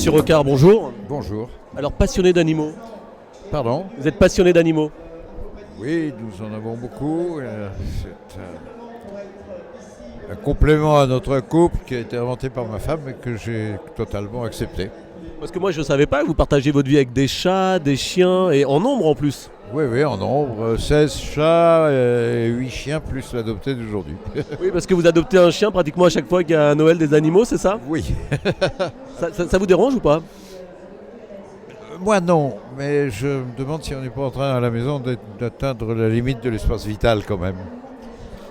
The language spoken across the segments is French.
Monsieur Rocard, bonjour. Bonjour. Alors, passionné d'animaux. Pardon? Vous êtes passionné d'animaux? Oui, nous en avons beaucoup. C'est un complément à notre couple qui a été inventé par ma femme et que j'ai totalement accepté. Parce que moi, je ne savais pas que vous partagez votre vie avec des chats, des chiens, et en nombre en plus. Oui, en nombre, 16 chats et 8 chiens plus l'adopté d'aujourd'hui. Oui, parce que vous adoptez un chien pratiquement à chaque fois qu'il y a un Noël des animaux, c'est ça? Oui. Ça vous dérange ou pas? Moi non, mais je me demande si on n'est pas en train à la maison d'atteindre la limite de l'espace vital quand même.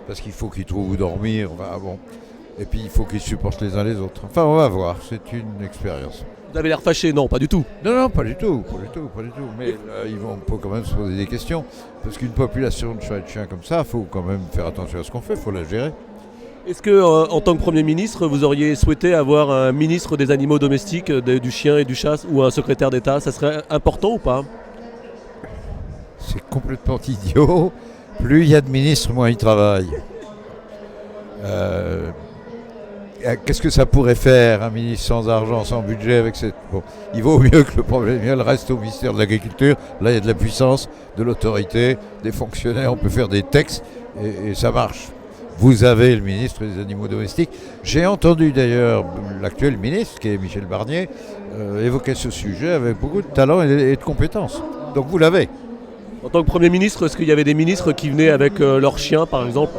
Parce qu'il faut qu'ils trouvent où dormir, enfin, bon. Et puis il faut qu'ils supportent les uns les autres. Enfin, on va voir, c'est une expérience. Vous avez l'air fâché, non, pas du tout. Non, pas du tout. Mais on peut quand même se poser des questions. Parce qu'une population de chats et de chiens comme ça, il faut quand même faire attention à ce qu'on fait, il faut la gérer. Est-ce que, en tant que Premier ministre, vous auriez souhaité avoir un ministre des animaux domestiques, du chien et du chat, ou un secrétaire d'État? Ça serait important ou pas? C'est complètement idiot. Plus il y a de ministres, moins ils travaillent. Qu'est-ce que ça pourrait faire un ministre sans argent, sans budget avec cette... Bon, il vaut mieux que le problème reste au ministère de l'Agriculture. Là, il y a de la puissance, de l'autorité, des fonctionnaires, on peut faire des textes et ça marche. Vous avez le ministre des Animaux Domestiques. J'ai entendu d'ailleurs l'actuel ministre, qui est Michel Barnier, évoquer ce sujet avec beaucoup de talent et de compétences. Donc vous l'avez. En tant que Premier ministre, est-ce qu'il y avait des ministres qui venaient avec leurs chiens, par exemple?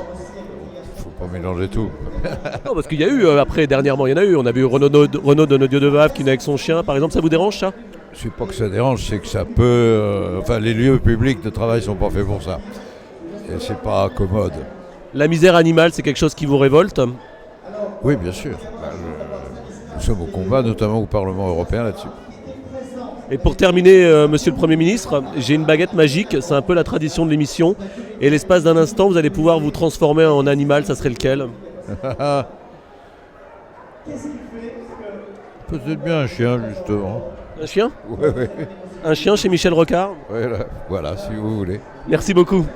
Faut pas mélanger tout. Non, parce qu'il y a eu, dernièrement, il y en a eu. On a vu Renaud Donadieu-de-Vave qui venait avec son chien, par exemple. Ça vous dérange, ça? Je ne sais pas que ça dérange, c'est que ça peut... les lieux publics de travail ne sont pas faits pour ça. Et c'est pas commode. La misère animale, c'est quelque chose qui vous révolte? Oui, bien sûr. Nous sommes au combat, notamment au Parlement européen là-dessus. Et pour terminer, Monsieur le Premier ministre, j'ai une baguette magique, c'est un peu la tradition de l'émission. Et l'espace d'un instant, vous allez pouvoir vous transformer en animal, ça serait lequel? Peut-être bien un chien, justement. Un chien? Oui. Un chien chez Michel Rocard? Voilà, si vous voulez. Merci beaucoup.